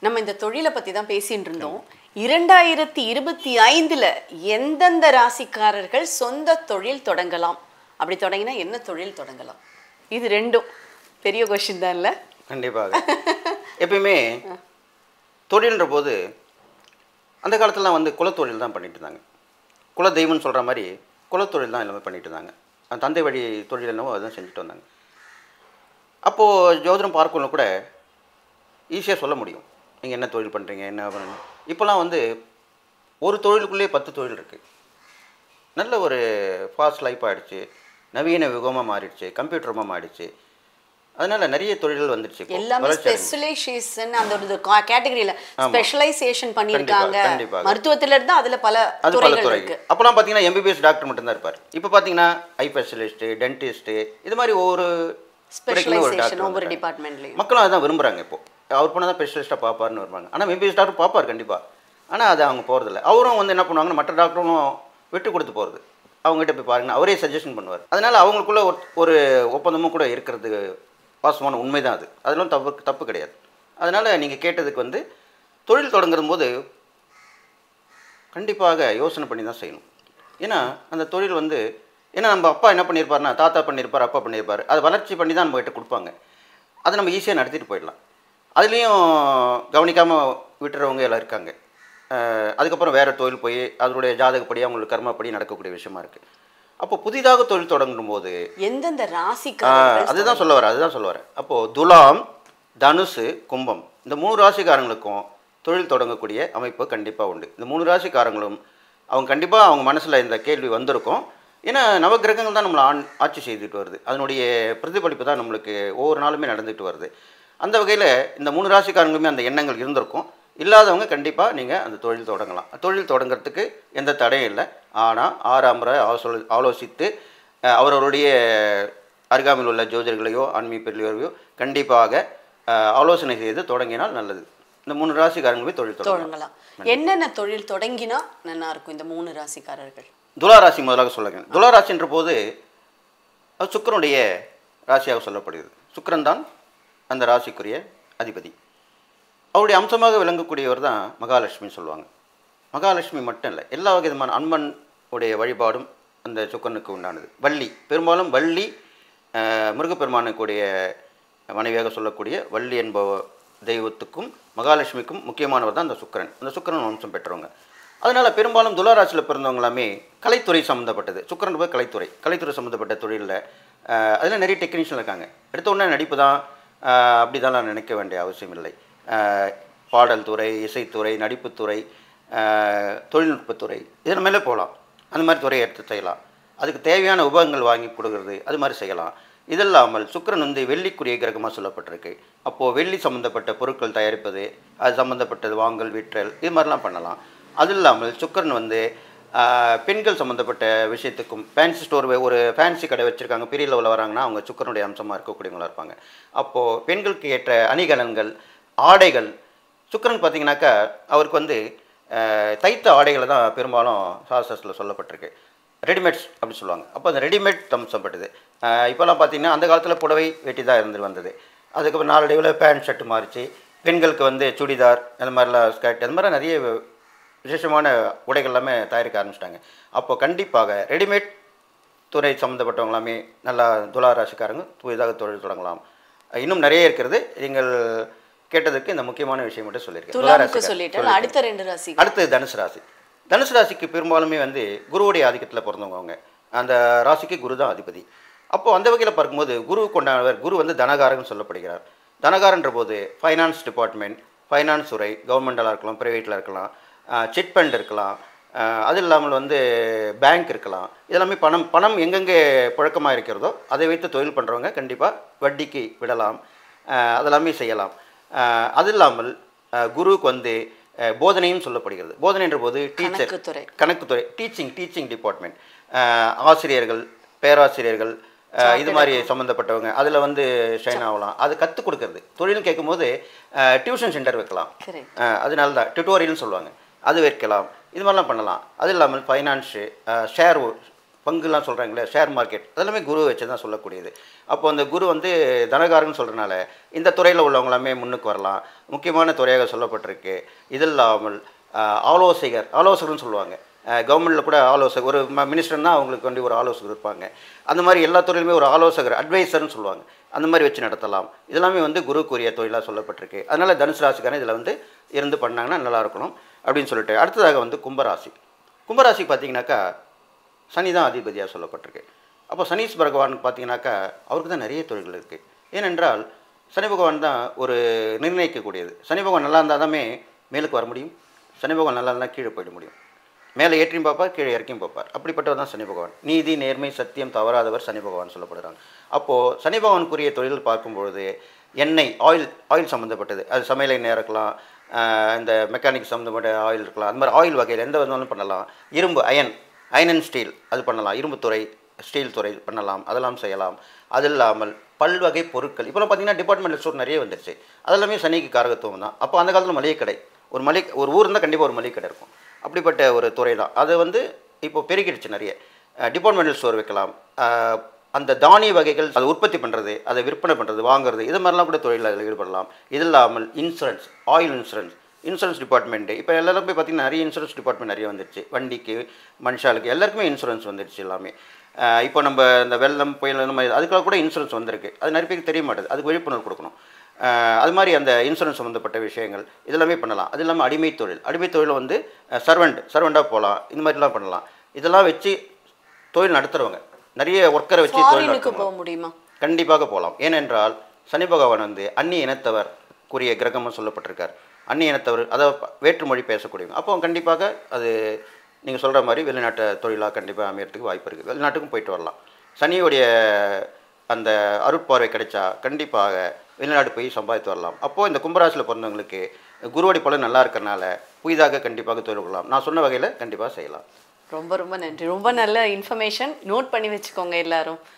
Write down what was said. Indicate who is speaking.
Speaker 1: நம்ம இந்த தொழிலை பத்தி தான் பேசிட்டு இருந்தோம். 2025ல எந்தெந்த ராசிக்காரர்கள் சொந்த தொழில் தொடங்கலாம், அப்படி தொடங்கினா என்ன தொழில் தொடங்கலாம்? இது ரெண்டும் பெரிய கொஸ்டின் தான் இல்ல?
Speaker 2: கண்டிப்பாக. எப்பயுமே தொழில்ன்ற போது அந்த காலத்துலலாம் வந்து குலத்தொழில் தான் பண்ணிட்டு இருந்தாங்க. குல தெய்வம்னு சொல்கிற மாதிரி குலத்தொழில் தான் எல்லாமே பண்ணிட்டு இருந்தாங்க. அந்த தந்தை வழி தொழில் என்னவோ அதுதான் செஞ்சுட்டு வந்தாங்க. அப்போது ஜோதிடம் பார்க்கணும் கூட ஈஸியாக சொல்ல முடியும், நீங்கள் என்ன தொழில் பண்ணுறீங்க என்ன பண்ணணும். இப்போலாம் வந்து ஒரு தொழிலுக்குள்ளேயே 10 தொழில் இருக்குது. நல்ல ஒரு ஃபாஸ்ட் லைஃப் ஆகிடுச்சு, நவீன யுகமாக மாறிடுச்சு, கம்ப்யூட்டரமாக மாறிடுச்சு. அதனால் நிறைய தொழில்கள் வந்துடுச்சு.
Speaker 1: எல்லாமே ஸ்பெஷலைசேஷன், அந்த ஒரு கேட்டகரியில் ஸ்பெஷலைசேஷன் பண்ணியிருக்காங்க. மருத்துவத்தில் இருந்தால் அதில் பல துறைகள் இருக்குது.
Speaker 2: அப்போலாம் பார்த்தீங்கன்னா எம்பிபிஎஸ் டாக்டர் மட்டும்தான் இருப்பார். இப்போ பார்த்தீங்கன்னா ஐ ஸ்பெஷலிஸ்ட்டு, டென்டிஸ்ட்டு, இது மாதிரி ஒவ்வொரு
Speaker 1: ஸ்பெஷலைசேஷன் ஒவ்வொரு டிபார்ட்மெண்ட்லையும்
Speaker 2: மக்களும் அதான் விரும்புகிறாங்க. இப்போது அவர் போனால் தான் ஸ்பெஷலிஸ்ட்டாக பார்ப்பார்னு வருவாங்க. ஆனால் எம்பிபிஎஸ் டாக்டர் பார்ப்பார் கண்டிப்பாக, ஆனால் அது அவங்க போகிறதில்ல. அவரும் வந்து என்ன பண்ணுவாங்கன்னா மற்ற டாக்டரும் விட்டு கொடுத்து போகிறது, அவங்ககிட்ட போய் பாருங்கன்னா அவரே சஜஷன் பண்ணுவார். அதனால் அவங்களுக்குள்ள ஒரு ஒப்பந்தமும் கூட இருக்கிறது வாசமான உண்மை தான். அதெல்லாம் தப்பு கிடையாது. அதனால் நீங்கள் கேட்டதுக்கு வந்து தொழில் தொடங்கும் போது கண்டிப்பாக யோசனை பண்ணி தான் செய்யணும். ஏன்னா அந்த தொழில் வந்து ஏன்னா நம்ம அப்பா என்ன பண்ணியிருப்பார்னா, தாத்தா பண்ணியிருப்பார், அப்பா பண்ணியிருப்பார், அதை வளர்ச்சி பண்ணி தான் நம்மகிட்ட கொடுப்பாங்க. அதை நம்ம ஈஸியாக நடத்திட்டு போயிடலாம். அதுலேயும் கவனிக்காமல் விட்டுறவங்க எல்லாம் இருக்காங்க. அதுக்கப்புறம் வேறு தொழில் போய் அதனுடைய ஜாதகப்படி அவங்களுக்கு கர்மப்படி நடக்கக்கூடிய விஷயமா இருக்குது. அப்போ புதிதாக தொழில் தொடங்கும் போது
Speaker 1: எந்தெந்த ராசிக்காரர்கள்
Speaker 2: அதுதான் சொல்ல வரேன். அப்போது துலாம், தனுசு, கும்பம் இந்த 3 ராசிக்காரங்களுக்கும் தொழில் தொடங்கக்கூடிய அமைப்பு கண்டிப்பாக உண்டு. இந்த 3 ராசிக்காரங்களும் அவங்க கண்டிப்பாக அவங்க மனசில் இந்த கேள்வி வந்திருக்கும். ஏன்னா நவகிரகங்கள் தான் நம்மளை ஆட்சி செய்துட்டு வருது. அதனுடைய பிரதிபலிப்பு தான் நம்மளுக்கு ஒவ்வொரு நாளுமே நடந்துட்டு வருது. அந்த வகையில் இந்த 3 ராசிக்காரங்களுமே அந்த எண்ணங்கள் இருந்திருக்கும். இல்லாதவங்க கண்டிப்பாக நீங்கள் அந்த தொழில் தொடங்கலாம். தொழில் தொடங்கிறதுக்கு எந்த தடையும் இல்லை. ஆனால் 6ஆம் முறை ஆலோசித்து அவர்களுடைய அருகாமையில் உள்ள ஜோதிடர்களையோ ஆன்மீக பெரியவர்களையோ கண்டிப்பாக ஆலோசனை செய்து தொடங்கினால் நல்லது. இந்த 3 ராசிக்காரங்களுமே தொழில் தொடங்கலாம்.
Speaker 1: என்னென்ன தொழில் தொடங்கினா நல்லா இருக்கும் இந்த 3 ராசிக்காரர்கள்?
Speaker 2: துளாராசி முதலாக சொல்லுங்க. துளாராசின்ற போது அது சுக்கிரனுடைய ராசியாக சொல்லப்படுகிறது. சுக்கிரன் தான் அந்த ராசிக்குரிய அதிபதி. அவருடைய அம்சமாக விளங்கக்கூடியவர் தான் மகாலட்சுமின்னு சொல்லுவாங்க. மகாலட்சுமி மட்டும் இல்லை, எல்லா விதமான அம்மன் உடைய வழிபாடும் அந்த சுக்கிரனுக்கு உண்டானது. வள்ளி, பெரும்பாலும் வள்ளி முருகப்பெருமானுக்குடைய மனைவியாக சொல்லக்கூடிய வள்ளி என்பவ தெய்வத்துக்கும் மகாலட்சுமிக்கும் முக்கியமானவர் தான் அந்த சுக்கிரன். அந்த சுக்கிரன் வம்சம் பெற்றவங்க. அதனால் பெரும்பாலும் துளாராசியில் பிறந்தவங்க எல்லாமே கலைத்துறை சம்மந்தப்பட்டது. சுக்கிரன் போய் கலைத்துறை சம்மந்தப்பட்ட தொழிலில் அதில் நிறைய டெக்னீஷியன் இருக்காங்க. எடுத்த உடனே நடிப்பு தான் அப்படி தான் நான் நினைக்க வேண்டிய அவசியம் இல்லை. பாடல் துறை, இசைத்துறை, நடிப்புத்துறை, தொழில்நுட்பத்துறை இதன் மேலே போகலாம். அந்த மாதிரி துறையை எடுத்து செய்யலாம். அதுக்கு தேவையான உபகங்கள் வாங்கி கொடுக்குறது அது மாதிரி செய்யலாம். இது இல்லாமல் சுக்கிரன் வந்து வெள்ளிக்குரிய கிரகமாக சொல்லப்பட்டிருக்கு. அப்போது வெள்ளி சம்மந்தப்பட்ட பொருட்கள் தயாரிப்பது, அது சம்மந்தப்பட்டது வாங்கல் விற்றல் இது மாதிரிலாம் பண்ணலாம். அது இல்லாமல் சுக்கிரன் வந்து பெண்கள் சம்மந்தப்பட்ட விஷயத்துக்கும் ஃபேன்சி ஸ்டோர், ஒரு ஃபேன்சி கடை வச்சுருக்காங்க, பெரிய லெவலில் வராங்கன்னா அவங்க சுக்கிரனுடைய அம்சமாக இருக்கக்கூடியவங்களாக இருப்பாங்க. அப்போது பெண்களுக்கு ஏற்ற அணிகலன்கள், ஆடைகள், சுக்கிரன் பார்த்திங்கனாக்கா அவருக்கு வந்து தைத்த ஆடைகளை தான் பெரும்பாலும் சாஸ்திரத்தில் சொல்லப்பட்டிருக்கு. ரெடிமேட்ஸ் அப்படின்னு சொல்லுவாங்க. அப்போ அந்த ரெடிமேட் அம்சப்பட்டது. இப்போலாம் பார்த்திங்கன்னா அந்த காலத்தில் புடவை வெட்டி தான் இருந்து வந்தது. அதுக்கப்புறம் நாளடைவில் பேண்ட் ஷர்ட்டு மாறிச்சு. பெண்களுக்கு வந்து சுடிதார் அந்த மாதிரிலாம் ஸ்கர்ட் அந்த மாதிரி நிறைய விசேஷமான உடைகள் எல்லாமே தயாரிக்க ஆரம்பிச்சிட்டாங்க. அப்போது கண்டிப்பாக ரெடிமேட் துறை சம்மந்தப்பட்டவங்க எல்லாமே நல்லா துளாராசிக்காரங்க புதிதாக தொழில் தொடங்கலாம். இன்னும் நிறைய இருக்கிறது. நீங்கள் கேட்டதுக்கு இந்த முக்கியமான விஷயம் மட்டும் சொல்லியிருக்கேன். அடுத்தது தனுசு ராசி. தனுசு ராசிக்கு பெரும்பாலுமே வந்து குருவுடைய ஆதிக்கத்தில் பிறந்தவங்க. அவங்க அந்த ராசிக்கு குரு தான் அதிபதி. அப்போது அந்த வகையில் பார்க்கும்போது குரு கொண்டாடவர், குரு வந்து தனகாரன்னு சொல்லப்படுகிறார். தனகாரன்ற போது ஃபைனான்ஸ் டிபார்ட்மெண்ட், ஃபைனான்ஸ் துறை, கவர்மெண்டலாக இருக்கலாம், ப்ரைவேட்டில் இருக்கலாம், சிட் ஃபண்ட் இருக்கலாம், அது இல்லாமல் வந்து பேங்க் இருக்கலாம். இதெல்லாமே பணம் எங்கெங்கே புழக்கமாக இருக்கிறதோ அதை வைத்து தொழில் பண்ணுறவங்க கண்டிப்பாக வட்டிக்கு விடலாம், அதெல்லாமே செய்யலாம். அது இல்லாமல் குருவுக்கு வந்து போதனையும் சொல்லப்படுகிறது. போதனைன்ற போது டீச்சர், கணக்குத்துறை, டீச்சிங் டிபார்ட்மெண்ட், ஆசிரியர்கள், பேராசிரியர்கள் இது மாதிரி சம்மந்தப்பட்டவங்க அதில் வந்து ஷைன் ஆகலாம். அது கற்றுக் கொடுக்கறது தொழில்னு கேட்கும்போது டியூஷன் சென்டர் வைக்கலாம். அதனால தான் டியூட்டோரியல்னு சொல்லுவாங்க, அது வைக்கலாம். இது மாதிரிலாம் பண்ணலாம். அது இல்லாமல் ஃபைனான்ஸு, ஷேர் பங்குலாம் சொல்கிறாங்களே, ஷேர் மார்க்கெட், அதெல்லாமே குரு வச்சு தான் சொல்லக்கூடியது. அப்போ அந்த குரு வந்து தனகாரன்னு சொல்கிறனால இந்த துறையில் உள்ளவங்களாமே முன்னுக்கு வரலாம். முக்கியமான துறையாக சொல்லப்பட்டிருக்கு. இது இல்லாமல் ஆலோசகர்னு சொல்லுவாங்க. கவர்மெண்ட்டில் கூட ஆலோசகர், ஒரு மினிஸ்டர்னா அவங்களுக்கு வந்து ஒரு ஆலோசகர் இருப்பாங்க. அந்த மாதிரி எல்லா துறையிலுமே ஒரு ஆலோசகர், அட்வைசர்னு சொல்லுவாங்க. அந்த மாதிரி வச்சு நடத்தலாம். இதெல்லாமே வந்து குருக்குரிய தொழிலாக சொல்லப்பட்டிருக்கு. அதனால் தனுசு ராசிக்காரன் இதில் வந்து இருந்து பண்ணாங்கன்னா நல்லா இருக்கணும் அப்படின்னு சொல்லிட்டு. அடுத்ததாக வந்து கும்பராசி. கும்பராசி பார்த்தீங்கன்னாக்கா சனி தான் அதிபதியாக சொல்லப்பட்டிருக்கு. அப்போ சனீஸ் பகவான் பார்த்தீங்கன்னாக்கா அவருக்கு தான் நிறைய தொழில்கள் இருக்குது. ஏனென்றால் சனி பகவான் தான் ஒரு நிர்ணயிக்கக்கூடியது. சனி பகவான் நல்லா இருந்தால் தானே மேலுக்கு வர முடியும். சனி பகவான் நல்லா இருந்தால் கீழே போயிட முடியும். மேலே ஏற்றியும் பார்ப்பார், கீழே இறக்கியும் பார்ப்பார். அப்படிப்பட்டவர் தான் சனி பகவான். நீதி, நேர்மை, சத்தியம் தவறாதவர் சனி பகவான் சொல்லப்படுறாங்க. அப்போது சனி பகவானுக்குரிய தொழில் பார்க்கும்பொழுது எண்ணெய், ஆயில் சம்மந்தப்பட்டது, அது சமையல் எண்ணெய் இருக்கலாம், இந்த மெக்கானிக் சம்மந்தப்பட்ட ஆயில் இருக்கலாம். அந்த மாதிரி ஆயில் வகையில் எந்த விதமாலும் பண்ணலாம். இரும்பு, அயன் அண்ட் ஸ்டீல் அது பண்ணலாம். இரும்பு துறை, ஸ்டீல் துறை பண்ணலாம், அதெல்லாம் செய்யலாம். அது இல்லாமல் பல்வகை பொருட்கள், இப்போலாம் பார்த்தீங்கன்னா டிபார்ட்மெண்டல் ஸ்டோர் நிறைய வந்துருச்சு. அதெல்லாமே சனிக்கு காரகத்துவம் தான். அப்போ அந்த காலத்தில் மளிகை கடை, ஒரு ஊர் இருந்தால் கண்டிப்பாக ஒரு மளிகை கடை இருக்கும். அப்படிப்பட்ட ஒரு துறை தான். அது வந்து இப்போ பெருகிடுச்சு. நிறைய டிபார்ட்மெண்டல் ஸ்டோர் வைக்கலாம். அந்த தானிய வகைகள் அதை உற்பத்தி பண்ணுறது, அதை விற்பனை பண்ணுறது, வாங்குறது, இது மாதிரிலாம் கூட தொழிலில் அதில் ஈடுபடலாம். இது இல்லாமல் இன்சூரன்ஸ், ஆயில் இன்சூரன்ஸ் டிபார்ட்மெண்ட்டு இப்போ எல்லாரும் போய் பார்த்திங்கன்னா நிறைய இன்சூரன்ஸ் டிபார்ட்மெண்ட் நிறைய வந்துடுச்சு. வண்டிக்கு, மனுஷாளுக்கு எல்லாருக்குமே இன்சூரன்ஸ் வந்துடுச்சு எல்லாமே. இப்போ நம்ம இந்த வெள்ளம், புயல், இந்த மாதிரி அதுக்காக கூட இன்சூரன்ஸ் வந்திருக்கு. அது நிறைய பேருக்கு தெரிய மாட்டேது. அதுக்கு விழிப்புணர்வு கொடுக்கணும். அது மாதிரி அந்த இன்சூரன்ஸ் சம்மந்தப்பட்ட விஷயங்கள் இதெல்லாமே பண்ணலாம். அது இல்லாமல் அடிமை தொழில் வந்து சர்வெண்ட்டாக போகலாம். இந்த மாதிரிலாம் பண்ணலாம். இதெல்லாம் வச்சு தொழில் நடத்துகிறவங்க, நிறைய ஒர்க்கரை வச்சு தொழில் போக முடியுமா? கண்டிப்பாக போகலாம். ஏனென்றால் சனி பகவான் வந்து அந்நிய இனத்தவருக்குரிய கிரகமாக சொல்லப்பட்டிருக்கார். அந்நிய இனத்தவர், அதாவது வேற்றுமொழி பேசக்கூடியவங்க. அப்போ கண்டிப்பாக அது நீங்கள் சொல்கிற மாதிரி வெளிநாட்டு தொழிலாக கண்டிப்பாக அமையறதுக்கு வாய்ப்பு இருக்குது. வெளிநாட்டுக்கும் போயிட்டு வரலாம். சனியுடைய அந்த அருட்பார்வை கிடைச்சா கண்டிப்பாக வெளிநாடு போய் சம்பாதித்து வரலாம். அப்போது இந்த கும்பராசியில் பிறந்தவங்களுக்கு குருவடி பலன் நல்லா இருக்கிறனால புதிதாக கண்டிப்பாக தொழில் கொள்ளலாம். நான் சொன்ன வகையில் கண்டிப்பாக செய்யலாம்.
Speaker 1: ரொம்ப ரொம்ப நன்றி. ரொம்ப நல்ல இன்ஃபர்மேஷன். நோட் பண்ணி வச்சுக்கோங்க எல்லாரும்.